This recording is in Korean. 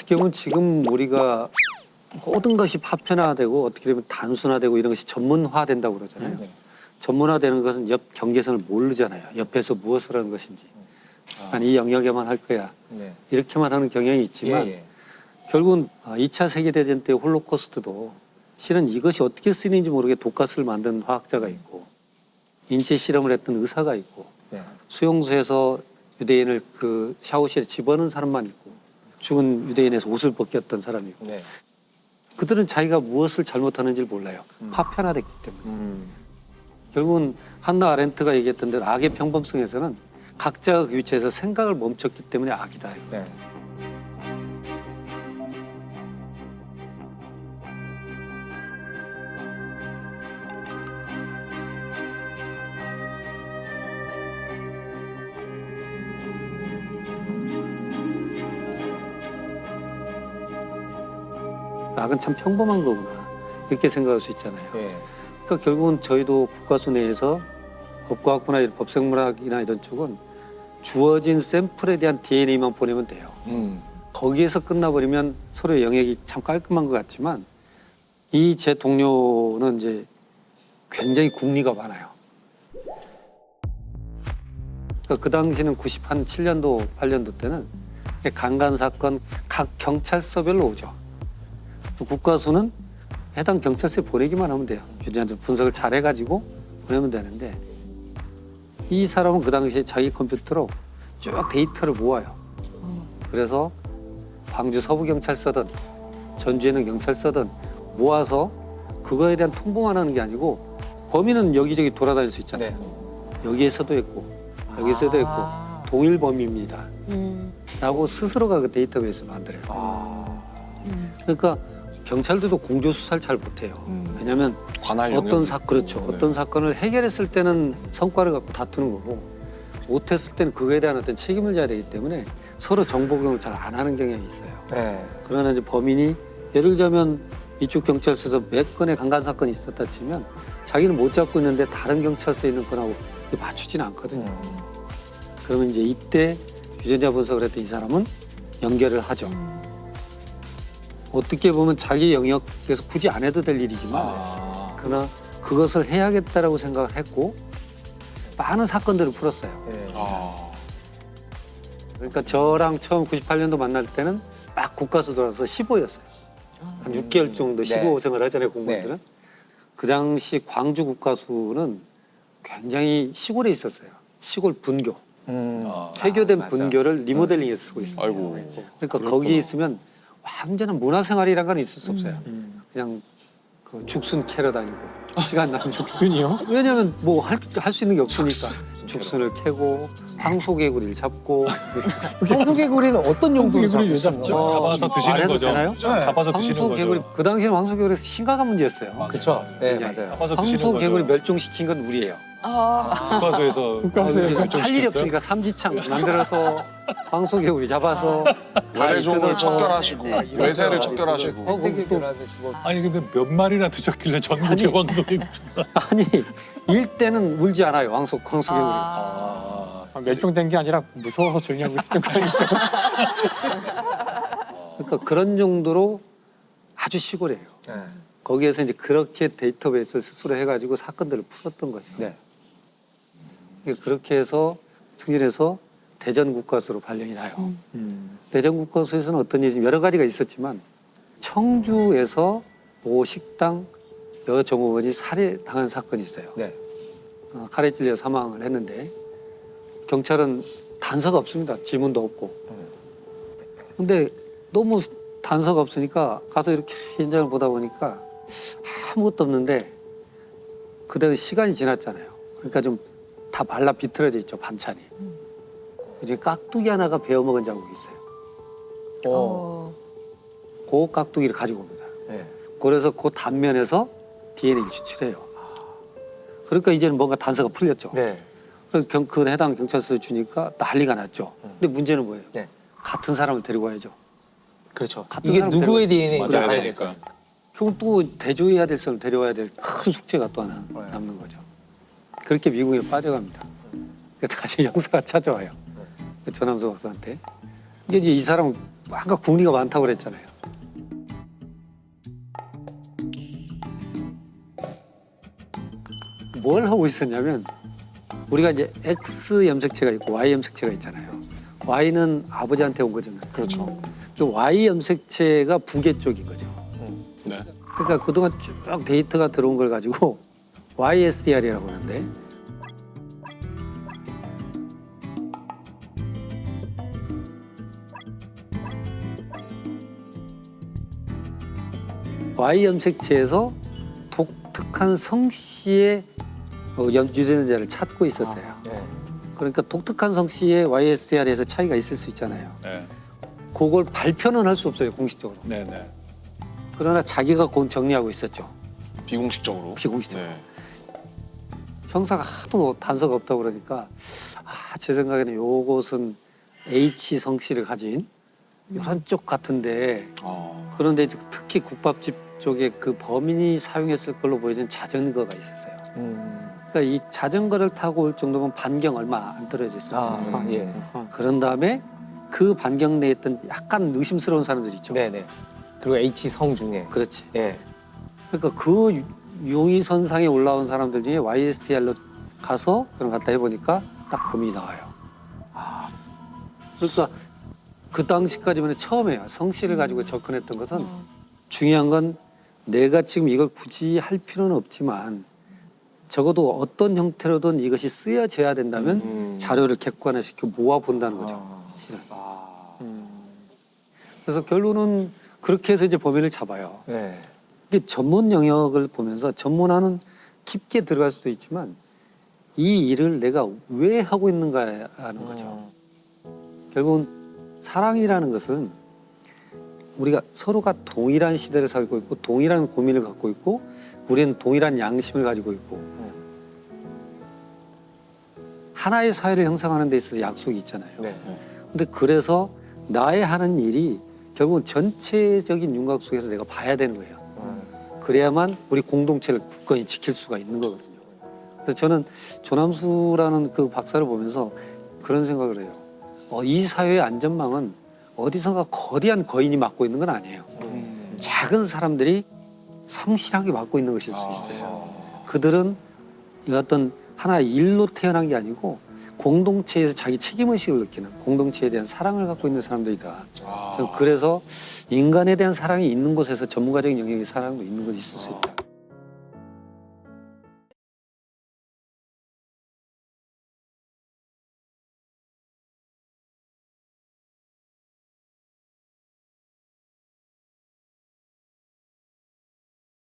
어떻게 보면 지금 우리가 모든 것이 파편화되고 어떻게 보면 단순화되고 이런 것이 전문화된다고 그러잖아요. 전문화되는 것은 옆 경계선을 모르잖아요. 옆에서 무엇을 하는 것인지. 난 이 영역에만 할 거야. 이렇게만 하는 경향이 있지만 결국은 2차 세계대전 때 홀로코스트도 실은 이것이 어떻게 쓰이는지 모르게 독가스를 만든 화학자가 있고 인체 실험을 했던 의사가 있고 수용소에서 유대인을 그 샤워실에 집어넣은 사람만 있고 죽은 유대인에서 옷을 벗겼던 사람이 있고 그들은 자기가 무엇을 잘못하는지를 몰라요. 파편화됐기 때문에. 결국은 한나 아렌트가 얘기했던 대로 악의 평범성에서는 각자가 그 위치에서 생각을 멈췄기 때문에 악이다. 악은 참 평범한 거구나 이렇게 생각할 수 있잖아요. 그러니까 결국은 저희도 국가수 내에서 법과학부나 법생물학이나 이런 쪽은 주어진 샘플에 대한 DNA만 보내면 돼요. 거기에서 끝나버리면 서로의 영역이 참 깔끔한 것 같지만 이 제 동료는 이제 굉장히 궁리가 많아요. 그러니까 그 당시는 97년도, 8년도 때는 강간 사건 각 경찰서별로 오죠. 국가수는 해당 경찰서에 보내기만 하면 돼요. 유전자 분석을 잘 해가지고 보내면 되는데 이 사람은 그 당시에 자기 컴퓨터로 쭉 데이터를 모아요. 그래서 광주 서부경찰서든 전주에 있는 경찰서든 모아서 그거에 대한 통보만 하는 게 아니고 범인은 여기저기 돌아다닐 수 있잖아요. 여기에서도 있고 여기서도 있고 동일 범인입니다. 라고 스스로가 그 데이터베이스를 만들어요. 그러니까 경찰들도 공조 수사를 잘 못해요. 왜냐하면 어떤 사건을 해결했을 때는 성과를 갖고 다투는 거고 못했을 때는 그거에 대한 어떤 책임을 져야 되기 때문에 서로 정보 공유를 잘 안 하는 경향이 있어요. 그러나 이제 범인이 예를 들자면 이쪽 경찰서에서 몇 건의 강간 사건이 있었다 치면 자기는 못 잡고 있는데 다른 경찰서에 있는 건하고 맞추지는 않거든요. 그러면 이제 이때 유전자 분석을 했던 이 사람은 연결을 하죠. 어떻게 보면 자기 영역에서 굳이 안 해도 될 일이지만 그러나 그것을 해야겠다라고 생각을 했고 많은 사건들을 풀었어요. 그러니까 저랑 처음 98년도 만날 때는 막 국가수 돌아서 15였어요. 한 6개월 정도 15생활 하잖아요, 공무원들은. 그 당시 광주 국가수는 굉장히 시골에 있었어요. 시골 분교. 폐교된 분교를 리모델링해서 쓰고 있어요. 그러니까 거기 있으면 완전한 문화생활이란 건 있을 수 없어요. 그냥 그 죽순 캐러 다니고 시간 나면 죽순이요? 왜냐면 뭐 할 수 있는 게 없으니까 죽순을 캐고 황소개구리를 잡고 황소개구리는 어떤 용도로 잡죠? 잡아서 드시는 말해도 거죠. 되나요? 잡아서 드시는 황소개구리 거죠. 그 당시에는 황소개구리 심각한 문제였어요. 그렇죠. 네, 맞아요. 잡아서 드시는 황소개구리 거죠. 멸종시킨 건 우리예요. 국가수에서 할 일이 없으니까 삼지창 만들어서 황소개구리 잡아서 외래종을 뜯어서 척결하시고 외세를 척결하시고 아니 근데 몇 마리나 드셨길래 전국의 황소개구리. 아니 일대는 울지 않아요. 황소개구리. 멸종된 게 아니라 무서워서 조용히 하고 있을 거니까. 그러니까 그런 정도로 아주 시골이에요. 거기에서 이제 그렇게 데이터베이스를 스스로 해가지고 사건들을 풀었던 거죠. 그렇게 해서 승진해서 대전 국가수로 발령이 나요. 대전 국가수에서는 어떤 일이 여러 가지가 있었지만 청주에서 모 식당 여종업원이 살해당한 사건이 있어요. 칼에 찔려 사망을 했는데 경찰은 단서가 없습니다. 지문도 없고. 근데 너무 단서가 없으니까 가서 이렇게 현장을 보다 보니까 아무것도 없는데 그대로 시간이 지났잖아요. 그러니까 좀 다 말라 비틀어져 있죠, 반찬이. 그중에 깍두기 하나가 베어먹은 자국이 있어요. 그 깍두기를 가지고 옵니다. 그래서 그 단면에서 DNA를 추출해요. 그러니까 이제는 뭔가 단서가 풀렸죠. 그래서 그 해당 경찰서에 주니까 난리가 났죠. 근데 문제는 뭐예요? 같은 사람을 데리고 와야죠. 그렇죠. 같은 이게 사람 누구의 DNA? 맞아야 되니까. 결국 또 대조해야 될 사람을 데려와야 될 큰 숙제가 또 하나 남는 거죠. 그렇게 미국에 빠져갑니다. 다시 형사가 찾아와요. 조남수 박사한테. 이게 이제 이 사람은 아까 궁리가 많다고 그랬잖아요. 뭘 하고 있었냐면 우리가 이제 X 염색체가 있고 Y 염색체가 있잖아요. Y는 아버지한테 온 거잖아요. 그렇죠. 그 Y 염색체가 부계 쪽인 거죠. 네. 그러니까 그동안 쭉 데이터가 들어온 걸 가지고 YSDR이라고 하는데 Y 염색체에서 독특한 성씨의 유전자를 찾고 있었어요. 네. 그러니까 독특한 성씨의 YSDR에서 차이가 있을 수 있잖아요. 네. 그걸 발표는 할 수 없어요, 공식적으로. 네, 네. 그러나 자기가 그건 정리하고 있었죠. 비공식적으로. 비공식적으로. 네. 형사가 하도 단서가 없다고 그러니까 제 생각에는 요것은 H 성씨를 가진 이런 쪽 같은데 그런데 이제 특히 국밥집 쪽에 그 범인이 사용했을 걸로 보이는 자전거가 있었어요. 그러니까 이 자전거를 타고 올 정도면 반경 얼마 안 떨어져 있어요. 아, 예. 그런 다음에 그 반경 내에 있던 약간 의심스러운 사람들 있죠. 네네. 그리고 H 성 중에. 그렇지. 예. 그러니까 그 용의선상에 올라온 사람들 중에 YSTR로 가서 그런 갖다 해보니까 딱 범인이 나와요. 그러니까 그 당시까지만 처음에요. 성씨를 가지고 접근했던 것은 중요한 건 내가 지금 이걸 굳이 할 필요는 없지만 적어도 어떤 형태로든 이것이 쓰여져야 된다면 자료를 객관화시켜 모아본다는 거죠. 실은. 그래서 결론은 그렇게 해서 이제 범인을 잡아요. 네. 이게 전문 영역을 보면서 전문화는 깊게 들어갈 수도 있지만 이 일을 내가 왜 하고 있는가 하는 거죠. 결국은 사랑이라는 것은 우리가 서로가 동일한 시대를 살고 있고 동일한 고민을 갖고 있고 우리는 동일한 양심을 가지고 있고 하나의 사회를 형성하는 데 있어서 약속이 있잖아요. 네. 근데 그래서 나의 하는 일이 결국은 전체적인 윤곽 속에서 내가 봐야 되는 거예요. 그래야만 우리 공동체를 굳건히 지킬 수가 있는 거거든요. 그래서 저는 조남수라는 그 박사를 보면서 그런 생각을 해요. 이 사회의 안전망은 어디선가 거대한 거인이 맡고 있는 건 아니에요. 작은 사람들이 성실하게 맡고 있는 것일 수 있어요. 그들은 이 어떤 하나의 일로 태어난 게 아니고 공동체에서 자기 책임의식을 느끼는 공동체에 대한 사랑을 갖고 있는 사람들이다. 저는 그래서 인간에 대한 사랑이 있는 곳에서 전문가적인 영역의 사랑도 있는 것이 있을 수 있다.